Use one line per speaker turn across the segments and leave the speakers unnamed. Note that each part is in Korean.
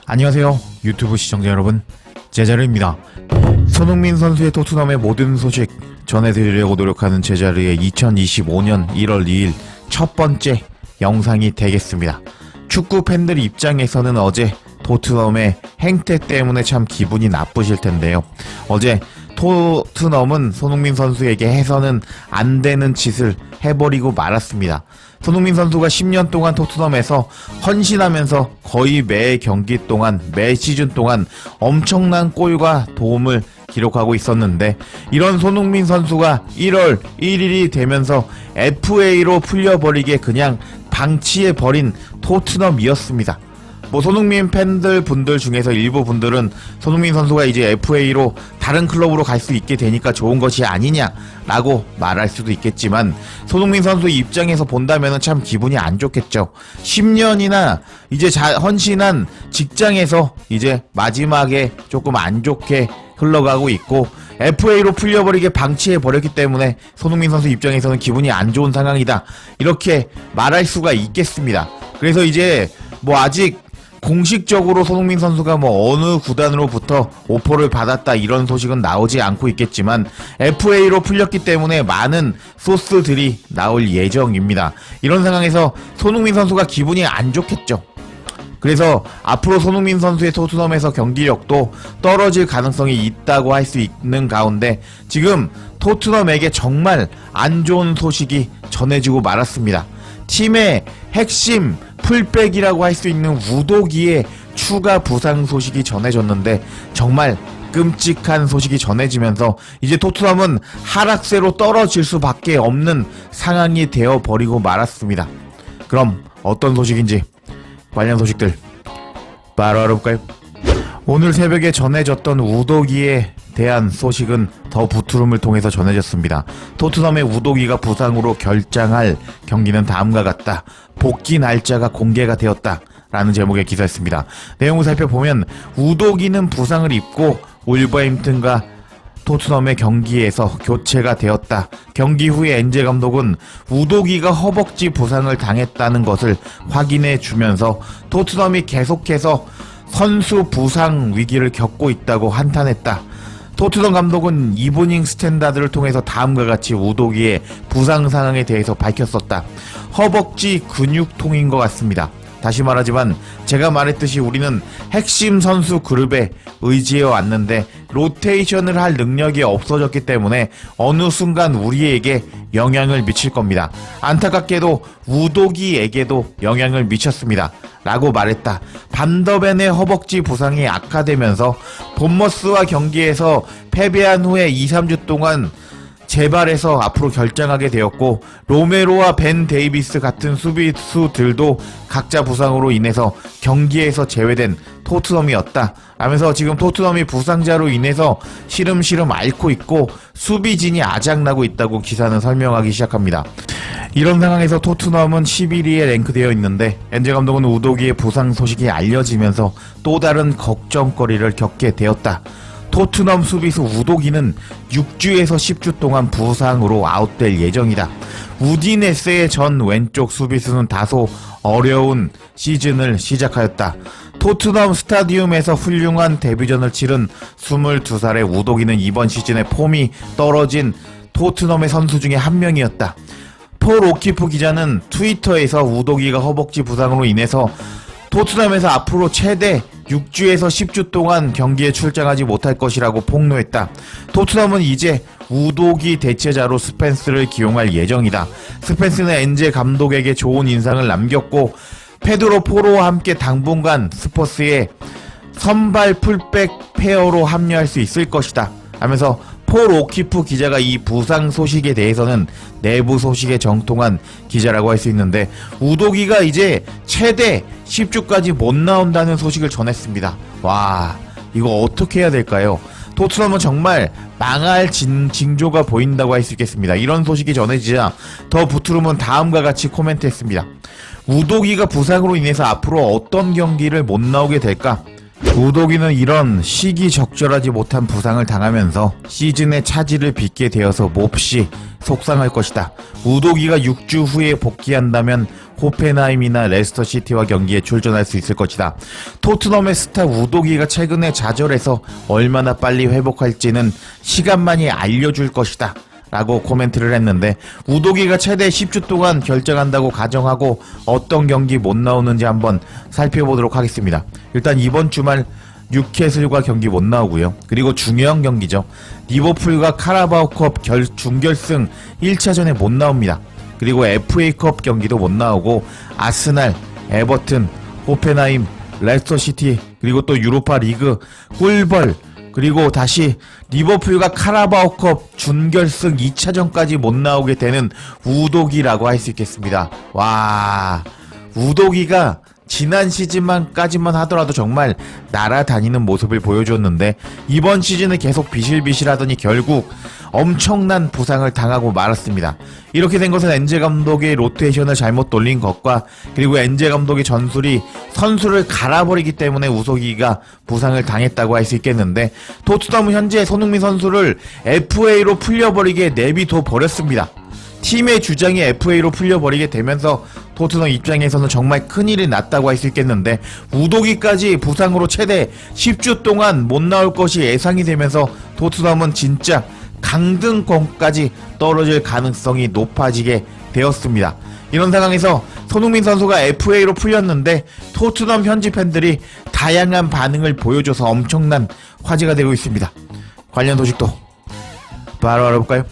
안녕하세요 유튜브 시청자 여러분, 제자르입니다. 손흥민 선수의 토트넘의 모든 소식 전해드리려고 노력하는 제자르의 2025년 1월 2일 첫 번째 영상이 되겠습니다. 축구 팬들 입장에서는 어제 토트넘의 행태 때문에 참 기분이 나쁘실 텐데요. 어제 토트넘은 손흥민 선수에게 해서는 안 되는 짓을 해버리고 말았습니다. 손흥민 선수가 10년 동안 토트넘에서 헌신하면서 거의 매 경기 동안, 매 시즌 동안 엄청난 골과 도움을 기록하고 있었는데, 이런 손흥민 선수가 1월 1일이 되면서 FA로 풀려버리게 그냥 방치해버린 토트넘이었습니다. 손흥민 팬들 분들 중에서 일부 분들은 손흥민 선수가 이제 FA로 다른 클럽으로 갈 수 있게 되니까 좋은 것이 아니냐라고 말할 수도 있겠지만, 손흥민 선수 입장에서 본다면 참 기분이 안 좋겠죠. 10년이나 이제 헌신한 직장에서 이제 마지막에 조금 안 좋게 흘러가고 있고, FA로 풀려버리게 방치해버렸기 때문에 손흥민 선수 입장에서는 기분이 안 좋은 상황이다, 이렇게 말할 수가 있겠습니다. 그래서 이제 아직 공식적으로 손흥민 선수가 어느 구단으로부터 오퍼를 받았다 이런 소식은 나오지 않고 있겠지만, FA로 풀렸기 때문에 많은 소스들이 나올 예정입니다. 이런 상황에서 손흥민 선수가 기분이 안 좋겠죠. 그래서 앞으로 손흥민 선수의 토트넘에서 경기력도 떨어질 가능성이 있다고 할 수 있는 가운데, 지금 토트넘에게 정말 안 좋은 소식이 전해지고 말았습니다. 팀의 핵심 풀백이라고 할 수 있는 우도기의 추가 부상 소식이 전해졌는데, 정말 끔찍한 소식이 전해지면서 이제 토트넘은 하락세로 떨어질 수밖에 없는 상황이 되어버리고 말았습니다. 그럼 어떤 소식인지 관련 소식들 바로 알아볼까요? 오늘 새벽에 전해졌던 우도기에 대한 소식은 더 부트룸을 통해서 전해졌습니다. 토트넘의 우도기가 부상으로 결장할 경기는 다음과 같다. 복귀 날짜가 공개가 되었다. 라는 제목의 기사였습니다. 내용을 살펴보면, 우도기는 부상을 입고 울버햄튼과 토트넘의 경기에서 교체가 되었다. 경기 후에 엔제 감독은 우도기가 허벅지 부상을 당했다는 것을 확인해 주면서 토트넘이 계속해서 선수 부상 위기를 겪고 있다고 한탄했다. 토트넘 감독은 이브닝 스탠다드를 통해서 다음과 같이 우도기의 부상 상황에 대해서 밝혔었다. 허벅지 근육통인 것 같습니다. 다시 말하지만 제가 말했듯이 우리는 핵심 선수 그룹에 의지해 왔는데 로테이션을 할 능력이 없어졌기 때문에 어느 순간 우리에게 영향을 미칠 겁니다. 안타깝게도 우도기에게도 영향을 미쳤습니다. 라고 말했다. 반더벤의 허벅지 부상이 악화되면서 본머스와 경기에서 패배한 후에 2-3주 동안 재발해서 앞으로 결장하게 되었고, 로메로와 벤 데이비스 같은 수비수들도 각자 부상으로 인해서 경기에서 제외된 토트넘이었다 하면서, 지금 토트넘이 부상자로 인해서 시름시름 앓고 있고 수비진이 아작나고 있다고 기사는 설명하기 시작합니다. 이런 상황에서 토트넘은 11위에 랭크되어 있는데, 엔제 감독은 우도기의 부상 소식이 알려지면서 또 다른 걱정거리를 겪게 되었다. 토트넘 수비수 우도기는 6주에서 10주 동안 부상으로 아웃될 예정이다. 우디네스의 전 왼쪽 수비수는 다소 어려운 시즌을 시작하였다. 토트넘 스타디움에서 훌륭한 데뷔전을 치른 22살의 우도기는 이번 시즌에 폼이 떨어진 토트넘의 선수 중에 한 명이었다. 폴 오키프 기자는 트위터에서 우도기가 허벅지 부상으로 인해서 토트넘에서 앞으로 최대 6주에서 10주 동안 경기에 출장하지 못할 것이라고 폭로했다. 토트넘은 이제 우도기 대체자로 스펜스를 기용할 예정이다. 스펜스는 엔제 감독에게 좋은 인상을 남겼고, 페드로 포로와 함께 당분간 스퍼스의 선발 풀백 페어로 합류할 수 있을 것이다 하면서, 폴 오키프 기자가 이 부상 소식에 대해서는 내부 소식에 정통한 기자라고 할 수 있는데, 우도기가 이제 최대 10주까지 못 나온다는 소식을 전했습니다. 와, 이거 어떻게 해야 될까요? 토트넘은 정말 망할 징조가 보인다고 할 수 있겠습니다. 이런 소식이 전해지자 더 부트룸은 다음과 같이 코멘트했습니다. 우도기가 부상으로 인해서 앞으로 어떤 경기를 못 나오게 될까? 우도기는 이런 시기적절하지 못한 부상을 당하면서 시즌의 차질을 빚게 되어서 몹시 속상할 것이다. 우도기가 6주 후에 복귀한다면 호펜하임이나 레스터 시티와 경기에 출전할 수 있을 것이다. 토트넘의 스타 우도기가 최근에 좌절해서 얼마나 빨리 회복할지는 시간만이 알려줄 것이다 라고 코멘트를 했는데, 우도기가 최대 10주 동안 결정한다고 가정하고 어떤 경기 못 나오는지 한번 살펴보도록 하겠습니다. 일단 이번 주말 뉴캐슬과 경기 못 나오고요. 그리고 중요한 경기죠. 리버풀과 카라바오컵 준결승 1차전에 못 나옵니다. 그리고 FA컵 경기도 못 나오고, 아스날, 에버튼, 호펜하임, 레스터시티, 그리고 또 유로파 리그, 꿀벌, 그리고 다시 리버풀과 카라바오컵 준결승 2차전까지 못 나오게 되는 우도기라고 할 수 있겠습니다. 와, 우도기가 지난 시즌만까지만 하더라도 정말 날아다니는 모습을 보여줬는데, 이번 시즌은 계속 비실비실하더니 결국 엄청난 부상을 당하고 말았습니다. 이렇게 된 것은 엔제 감독의 로테이션을 잘못 돌린 것과, 그리고 엔제 감독의 전술이 선수를 갈아버리기 때문에 우도기가 부상을 당했다고 할 수 있겠는데, 토트넘은 현재 손흥민 선수를 FA로 풀려버리게 내비둬 버렸습니다. 팀의 주장이 FA로 풀려버리게 되면서 토트넘 입장에서는 정말 큰일이 났다고 할 수 있겠는데, 우도기까지 부상으로 최대 10주 동안 못 나올 것이 예상이 되면서 토트넘은 진짜 강등권까지 떨어질 가능성이 높아지게 되었습니다. 이런 상황에서 손흥민 선수가 FA로 풀렸는데 토트넘 현지 팬들이 다양한 반응을 보여줘서 엄청난 화제가 되고 있습니다. 관련 소식도 바로 알아볼까요?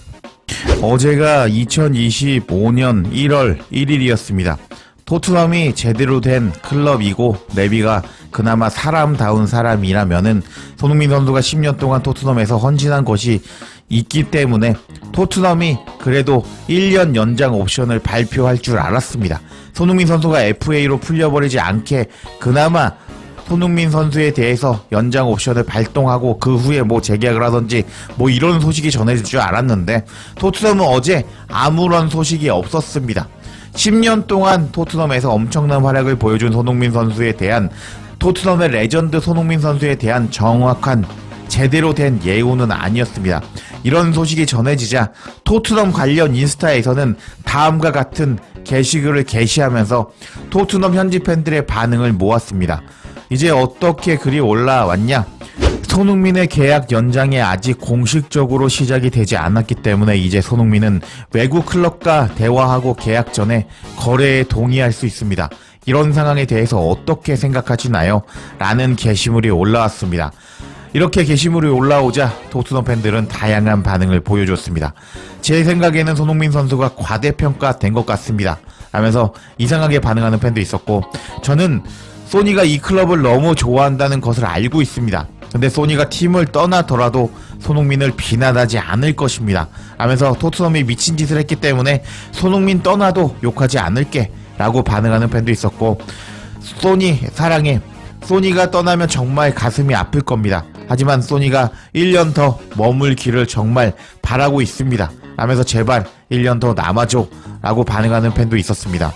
어제가 2025년 1월 1일이었습니다. 토트넘이 제대로 된 클럽이고, 레비가 그나마 사람다운 사람이라면은 손흥민 선수가 10년 동안 토트넘에서 헌신한 것이 있기 때문에 토트넘이 그래도 1년 연장 옵션을 발표할 줄 알았습니다. 손흥민 선수가 FA로 풀려버리지 않게 그나마 손흥민 선수에 대해서 연장 옵션을 발동하고 그 후에 뭐 재계약을 하든지 뭐 이런 소식이 전해질 줄 알았는데, 토트넘은 어제 아무런 소식이 없었습니다. 10년 동안 토트넘에서 엄청난 활약을 보여준 손흥민 선수에 대한, 토트넘의 레전드 손흥민 선수에 대한 정확한 제대로 된 예우는 아니었습니다. 이런 소식이 전해지자 토트넘 관련 인스타에서는 다음과 같은 게시글을 게시하면서 토트넘 현지 팬들의 반응을 모았습니다. 이제 어떻게 글이 올라왔냐? 손흥민의 계약 연장이 아직 공식적으로 시작이 되지 않았기 때문에 이제 손흥민은 외국 클럽과 대화하고 계약 전에 거래에 동의할 수 있습니다. 이런 상황에 대해서 어떻게 생각하시나요? 라는 게시물이 올라왔습니다. 이렇게 게시물이 올라오자 토트넘 팬들은 다양한 반응을 보여줬습니다. 제 생각에는 손흥민 선수가 과대평가된 것 같습니다 하면서 이상하게 반응하는 팬도 있었고, 저는 소니가 이 클럽을 너무 좋아한다는 것을 알고 있습니다. 근데 소니가 팀을 떠나더라도 손흥민을 비난하지 않을 것입니다 하면서, 토트넘이 미친 짓을 했기 때문에 손흥민 떠나도 욕하지 않을게 라고 반응하는 팬도 있었고, 소니 사랑해, 소니가 떠나면 정말 가슴이 아플 겁니다. 하지만 소니가 1년 더 머물기를 정말 바라고 있습니다 하면서 제발 1년 더 남아줘 라고 반응하는 팬도 있었습니다.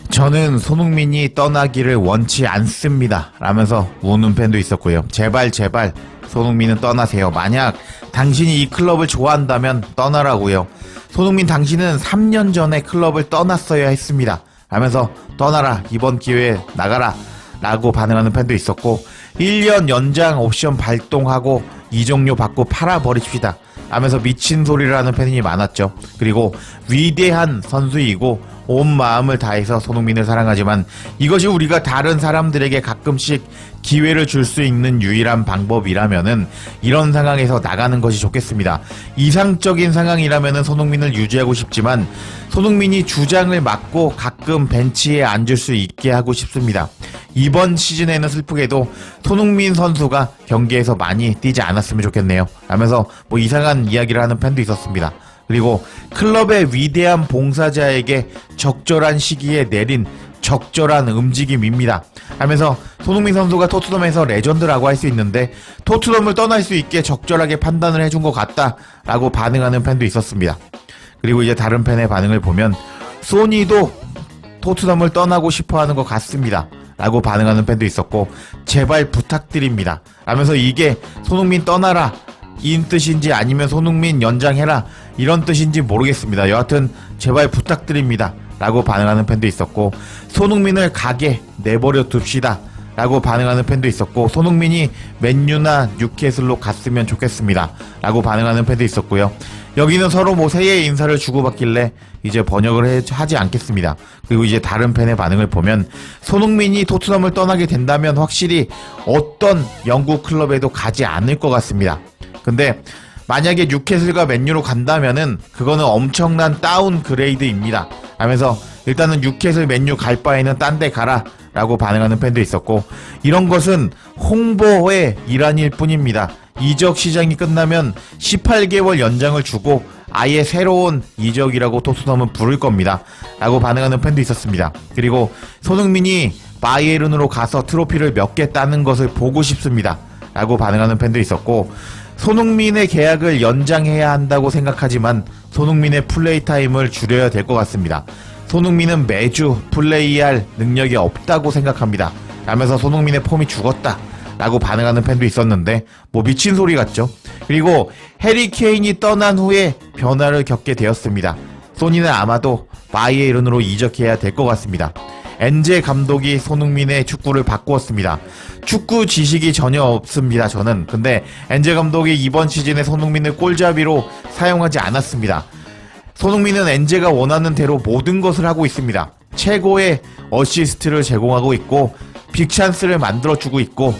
저는 손흥민이 떠나기를 원치 않습니다 라면서 우는 팬도 있었고요. 제발 손흥민은 떠나세요. 만약 당신이 이 클럽을 좋아한다면 떠나라고요. 손흥민, 당신은 3년 전에 클럽을 떠났어야 했습니다 하면서 떠나라, 이번 기회에 나가라 라고 반응하는 팬도 있었고, 1년 연장 옵션 발동하고 이적료 받고 팔아버립시다 하면서 미친 소리를 하는 팬이 많았죠. 그리고 위대한 선수이고 온 마음을 다해서 손흥민을 사랑하지만 이것이 우리가 다른 사람들에게 가끔씩 기회를 줄 수 있는 유일한 방법이라면은 이런 상황에서 나가는 것이 좋겠습니다. 이상적인 상황이라면은 손흥민을 유지하고 싶지만 손흥민이 주장을 맡고 가끔 벤치에 앉을 수 있게 하고 싶습니다. 이번 시즌에는 슬프게도 손흥민 선수가 경기에서 많이 뛰지 않았으면 좋겠네요 하면서 뭐 이상한 이야기를 하는 팬도 있었습니다. 그리고 클럽의 위대한 봉사자에게 적절한 시기에 내린 적절한 움직임입니다 하면서, 손흥민 선수가 토트넘에서 레전드라고 할 수 있는데 토트넘을 떠날 수 있게 적절하게 판단을 해준 것 같다 라고 반응하는 팬도 있었습니다. 그리고 이제 다른 팬의 반응을 보면, 소니도 토트넘을 떠나고 싶어하는 것 같습니다 라고 반응하는 팬도 있었고, 제발 부탁드립니다 하면서 이게 손흥민 떠나라 이 뜻인지 아니면 손흥민 연장해라 이런 뜻인지 모르겠습니다. 여하튼 제발 부탁드립니다 라고 반응하는 팬도 있었고, 손흥민을 가게 내버려 둡시다 라고 반응하는 팬도 있었고, 손흥민이 맨유나 뉴캐슬로 갔으면 좋겠습니다 라고 반응하는 팬도 있었고요. 여기는 서로 뭐 새해 인사를 주고받길래 이제 번역을 하지 않겠습니다. 그리고 이제 다른 팬의 반응을 보면, 손흥민이 토트넘을 떠나게 된다면 확실히 어떤 영국 클럽에도 가지 않을 것 같습니다. 근데 만약에 뉴캐슬과 맨유로 간다면은 그거는 엄청난 다운그레이드입니다 하면서, 일단은 뉴캐슬 맨유 갈 바에는 딴 데 가라 라고 반응하는 팬도 있었고, 이런 것은 홍보의 일환일 뿐입니다. 이적 시장이 끝나면 18개월 연장을 주고 아예 새로운 이적이라고 토트넘은 부를 겁니다 라고 반응하는 팬도 있었습니다. 그리고 손흥민이 바이에른으로 가서 트로피를 몇 개 따는 것을 보고 싶습니다 라고 반응하는 팬도 있었고, 손흥민의 계약을 연장해야 한다고 생각하지만 손흥민의 플레이 타임을 줄여야 될 것 같습니다. 손흥민은 매주 플레이할 능력이 없다고 생각합니다 라면서 손흥민의 폼이 죽었다 라고 반응하는 팬도 있었는데, 뭐 미친 소리 같죠. 그리고 해리 케인이 떠난 후에 변화를 겪게 되었습니다. 소니는 아마도 바이에른으로 이적해야 될 것 같습니다. 엔제 감독이 손흥민의 축구를 바꾸었습니다. 축구 지식이 전혀 없습니다, 저는. 근데 엔제 감독이 이번 시즌에 손흥민을 골잡이로 사용하지 않았습니다. 손흥민은 엔제가 원하는 대로 모든 것을 하고 있습니다. 최고의 어시스트를 제공하고 있고, 빅찬스를 만들어주고 있고,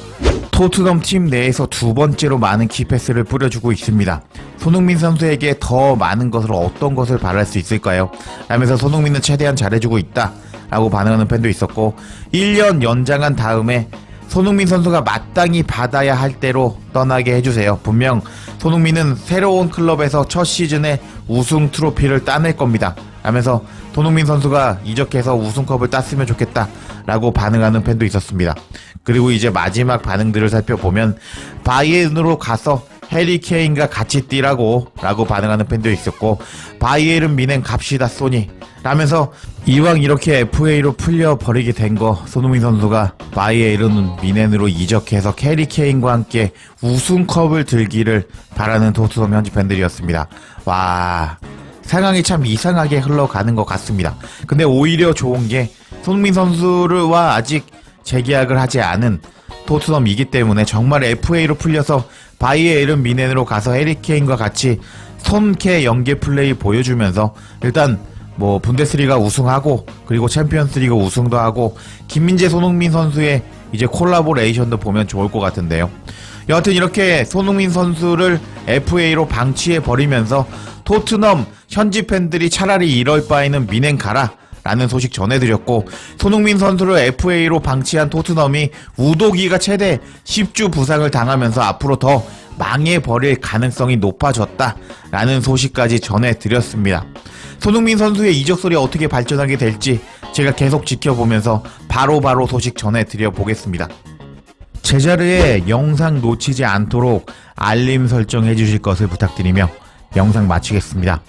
토트넘 팀 내에서 두 번째로 많은 키패스를 뿌려주고 있습니다. 손흥민 선수에게 더 많은 것을, 어떤 것을 바랄 수 있을까요? 라면서 손흥민은 최대한 잘해주고 있다 라고 반응하는 팬도 있었고, 1년 연장한 다음에 손흥민 선수가 마땅히 받아야 할 대로 떠나게 해주세요. 분명 손흥민은 새로운 클럽에서 첫 시즌에 우승 트로피를 따낼 겁니다 라면서 손흥민 선수가 이적해서 우승컵을 땄으면 좋겠다 라고 반응하는 팬도 있었습니다. 그리고 이제 마지막 반응들을 살펴보면, 바이에른으로 가서 해리 케인과 같이 뛰라고 라고 반응하는 팬도 있었고, 바이에른 미넨 갑시다 소니 라면서, 이왕 이렇게 FA로 풀려버리게 된 거 손흥민 선수가 바이에른 미넨으로 이적해서 해리 케인과 함께 우승컵을 들기를 바라는 토트넘 현지 팬들이었습니다. 와, 상황이 참 이상하게 흘러가는 것 같습니다. 근데 오히려 좋은 게, 손흥민 선수와 아직 재계약을 하지 않은 토트넘이기 때문에 정말 FA로 풀려서 바이에른 미넨으로 가서 해리 케인과 같이 손캐 연계 플레이 보여주면서 일단 뭐 분데스리가 우승하고, 그리고 챔피언스리그 우승도 하고, 김민재 손흥민 선수의 이제 콜라보레이션도 보면 좋을 것 같은데요. 여하튼 이렇게 손흥민 선수를 FA로 방치해 버리면서 토트넘 현지 팬들이 차라리 이럴 바에는 미넨 가라 라는 소식 전해드렸고, 손흥민 선수를 FA로 방치한 토트넘이 우도기가 최대 10주 부상을 당하면서 앞으로 더 망해버릴 가능성이 높아졌다 라는 소식까지 전해드렸습니다. 손흥민 선수의 이적 소리 어떻게 발전하게 될지 제가 계속 지켜보면서 바로바로 소식 전해드려 보겠습니다. 제자리에 영상 놓치지 않도록 알림 설정 해주실 것을 부탁드리며 영상 마치겠습니다.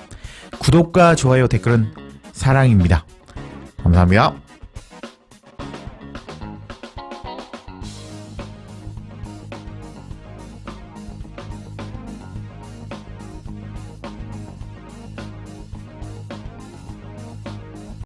구독과 좋아요, 댓글은 사랑입니다. 감사합니다.